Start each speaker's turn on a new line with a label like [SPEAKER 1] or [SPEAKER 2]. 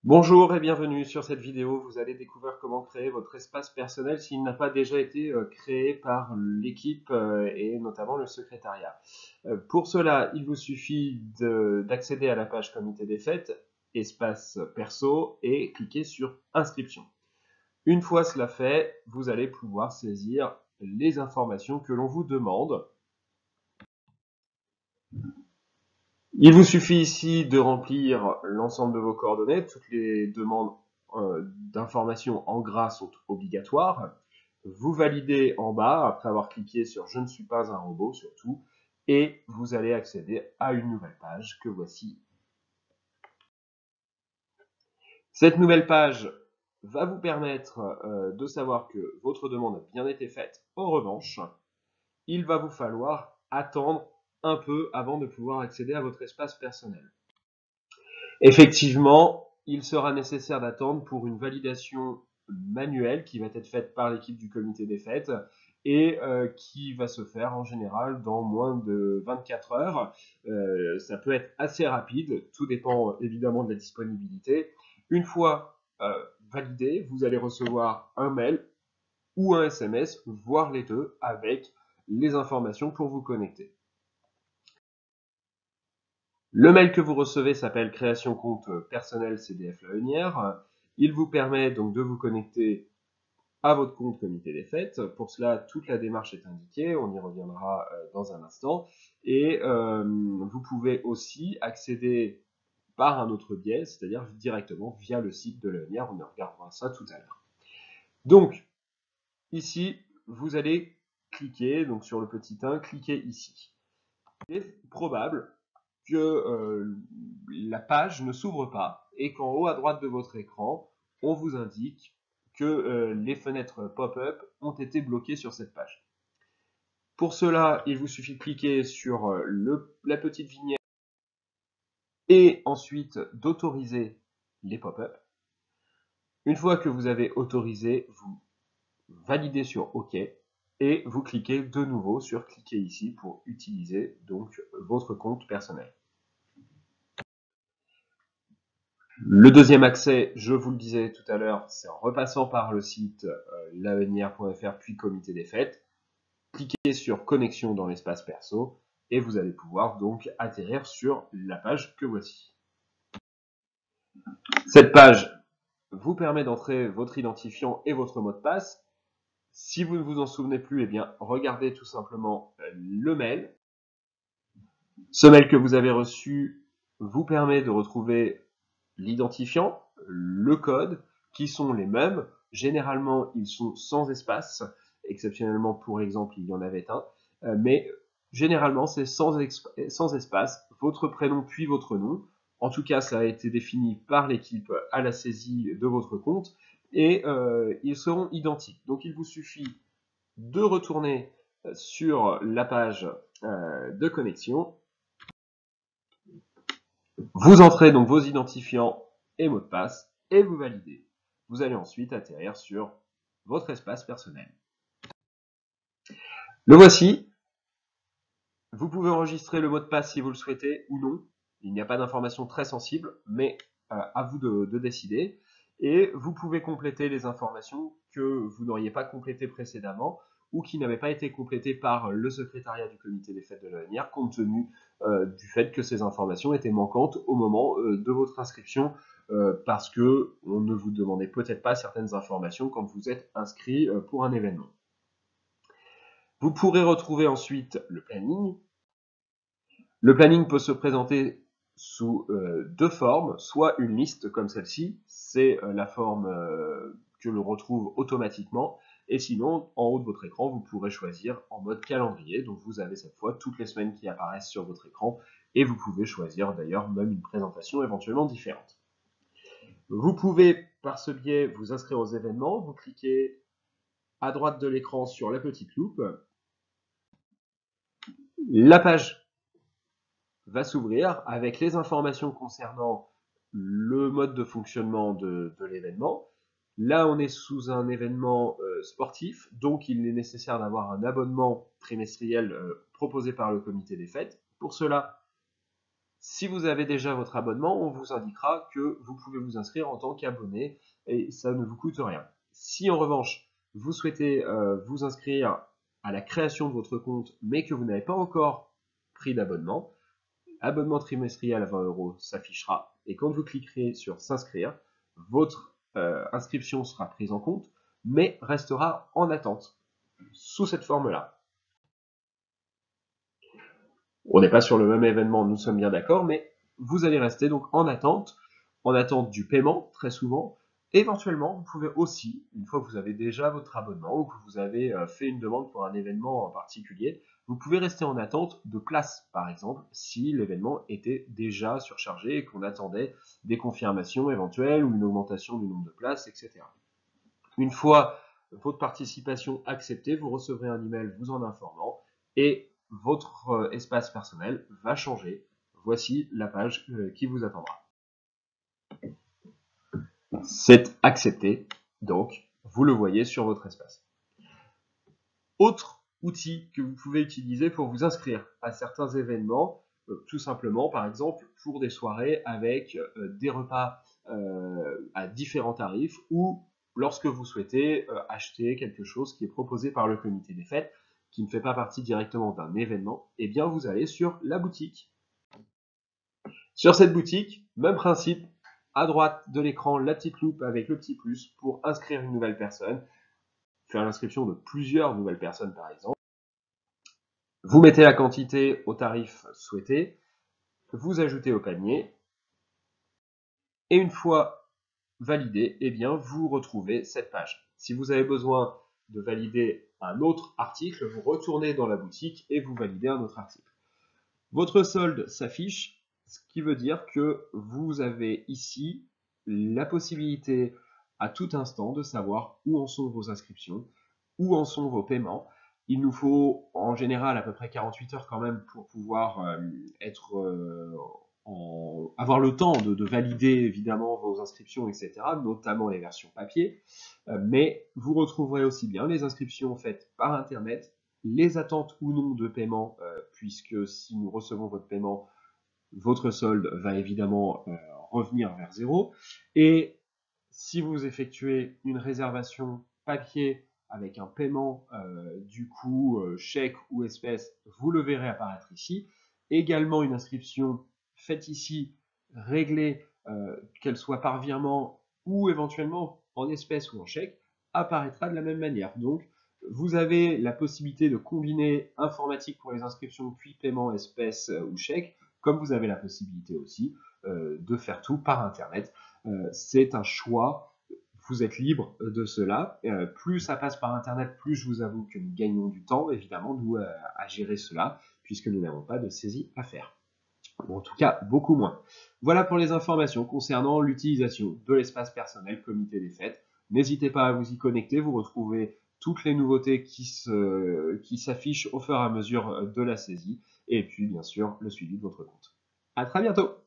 [SPEAKER 1] Bonjour et bienvenue sur cette vidéo. Vous allez découvrir comment créer votre espace personnel s'il n'a pas déjà été créé par l'équipe et notamment le secrétariat. Pour cela, il vous suffit d'accéder à la page comité des fêtes, espace perso et cliquer sur inscription. Une fois cela fait, vous allez pouvoir saisir les informations que l'on vous demande. Il vous suffit ici de remplir l'ensemble de vos coordonnées. Toutes les demandes d'informations en gras sont obligatoires. Vous validez en bas, après avoir cliqué sur « Je ne suis pas un robot » surtout, et vous allez accéder à une nouvelle page que voici. Cette nouvelle page va vous permettre de savoir que votre demande a bien été faite. En revanche, il va vous falloir attendre un peu avant de pouvoir accéder à votre espace personnel. Effectivement, il sera nécessaire d'attendre pour une validation manuelle qui va être faite par l'équipe du comité des fêtes et qui va se faire en général dans moins de 24 heures. Ça peut être assez rapide, tout dépend évidemment de la disponibilité. Une fois validé, vous allez recevoir un mail ou un SMS, voire les deux, avec les informations pour vous connecter. Le mail que vous recevez s'appelle création compte personnel CDF Laenière. Il vous permet donc de vous connecter à votre compte comité des fêtes. Pour cela, toute la démarche est indiquée, on y reviendra dans un instant. Et vous pouvez aussi accéder par un autre biais, c'est-à-dire directement via le site de Laenière. On y regardera ça tout à l'heure. Donc, ici, vous allez cliquer donc sur le petit 1, cliquez ici. Il est probable que la page ne s'ouvre pas et qu'en haut à droite de votre écran, on vous indique que les fenêtres pop-up ont été bloquées sur cette page. Pour cela, il vous suffit de cliquer sur la petite vignette et ensuite d'autoriser les pop-up. Une fois que vous avez autorisé, vous validez sur OK et vous cliquez de nouveau sur cliquer ici pour utiliser donc votre compte personnel. Le deuxième accès, je vous le disais tout à l'heure, c'est en repassant par le site laenière.fr puis comité des fêtes. Cliquez sur connexion dans l'espace perso et vous allez pouvoir donc atterrir sur la page que voici. Cette page vous permet d'entrer votre identifiant et votre mot de passe. Si vous ne vous en souvenez plus, eh bien, regardez tout simplement le mail. Ce mail que vous avez reçu vous permet de retrouver l'identifiant, le code, qui sont les mêmes. Généralement, ils sont sans espace. Exceptionnellement, pour exemple, il y en avait un. Mais généralement, c'est sans espace, votre prénom puis votre nom. En tout cas, ça a été défini par l'équipe à la saisie de votre compte. Et ils seront identiques. Donc, il vous suffit de retourner sur la page de connexion. Vous entrez donc vos identifiants et mots de passe et vous validez. Vous allez ensuite atterrir sur votre espace personnel. Le voici. Vous pouvez enregistrer le mot de passe si vous le souhaitez ou non. Il n'y a pas d'informations très sensibles, mais à vous de décider. Et vous pouvez compléter les informations que vous n'auriez pas complétées précédemment ou qui n'avaient pas été complétées par le secrétariat du comité des fêtes de l'ANR, compte tenu du fait que ces informations étaient manquantes au moment de votre inscription, parce que on ne vous demandait peut-être pas certaines informations quand vous êtes inscrit pour un événement. Vous pourrez retrouver ensuite le planning. Le planning peut se présenter sous deux formes, soit une liste comme celle-ci, c'est la forme que l'on retrouve automatiquement, et sinon, en haut de votre écran, vous pourrez choisir en mode calendrier, donc vous avez cette fois toutes les semaines qui apparaissent sur votre écran, et vous pouvez choisir d'ailleurs même une présentation éventuellement différente. Vous pouvez, par ce biais, vous inscrire aux événements, vous cliquez à droite de l'écran sur la petite loupe, la page va s'ouvrir avec les informations concernant le mode de fonctionnement de l'événement. Là, on est sous un événement sportif, donc il est nécessaire d'avoir un abonnement trimestriel proposé par le comité des fêtes. Pour cela, Si vous avez déjà votre abonnement, on vous indiquera que vous pouvez vous inscrire en tant qu'abonné et ça ne vous coûte rien. Si en revanche, vous souhaitez vous inscrire à la création de votre compte, mais que vous n'avez pas encore pris d'abonnement, abonnement trimestriel à 20 € s'affichera. Et quand vous cliquerez sur s'inscrire, votre inscription sera prise en compte, mais restera en attente, sous cette forme-là. On n'est pas sur le même événement, nous sommes bien d'accord, mais vous allez rester donc en attente du paiement, très souvent. Éventuellement, vous pouvez aussi, une fois que vous avez déjà votre abonnement ou que vous avez fait une demande pour un événement en particulier, vous pouvez rester en attente de place, par exemple, si l'événement était déjà surchargé et qu'on attendait des confirmations éventuelles ou une augmentation du nombre de places, etc. Une fois votre participation acceptée, vous recevrez un email vous en informant et votre espace personnel va changer. Voici la page qui vous attendra. C'est accepté, donc vous le voyez sur votre espace. Autre outil que vous pouvez utiliser pour vous inscrire à certains événements, tout simplement par exemple pour des soirées avec des repas à différents tarifs ou lorsque vous souhaitez acheter quelque chose qui est proposé par le comité des fêtes, qui ne fait pas partie directement d'un événement, eh bien vous allez sur la boutique. Sur cette boutique, même principe, à droite de l'écran, la petite loupe avec le petit plus pour inscrire une nouvelle personne, faire l'inscription de plusieurs nouvelles personnes par exemple. Vous mettez la quantité au tarif souhaité, vous ajoutez au panier, et une fois validé, eh bien, vous retrouvez cette page. Si vous avez besoin de valider un autre article, vous retournez dans la boutique et vous validez un autre article. Votre solde s'affiche, ce qui veut dire que vous avez ici la possibilité à tout instant de savoir où en sont vos inscriptions, où en sont vos paiements. Il nous faut en général à peu près 48 heures quand même pour pouvoir avoir le temps de valider évidemment vos inscriptions, etc., notamment les versions papier. Mais vous retrouverez aussi bien les inscriptions faites par Internet, les attentes ou non de paiement, puisque si nous recevons votre paiement, votre solde va évidemment revenir vers zéro. Et si vous effectuez une réservation papier avec un paiement du coup chèque ou espèce, vous le verrez apparaître ici. Également une inscription faite ici, réglée, qu'elle soit par virement ou éventuellement en espèces ou en chèque, apparaîtra de la même manière. Donc vous avez la possibilité de combiner informatique pour les inscriptions puis paiement espèces ou chèque, comme vous avez la possibilité aussi de faire tout par Internet. C'est un choix, vous êtes libre de cela. Plus ça passe par Internet, plus je vous avoue que nous gagnons du temps, évidemment, nous, à gérer cela, puisque nous n'avons pas de saisie à faire. Ou en tout cas, beaucoup moins. Voilà pour les informations concernant l'utilisation de l'espace personnel comité des fêtes. N'hésitez pas à vous y connecter, vous retrouvez toutes les nouveautés qui s'affichent au fur et à mesure de la saisie, et puis bien sûr le suivi de votre compte. À très bientôt!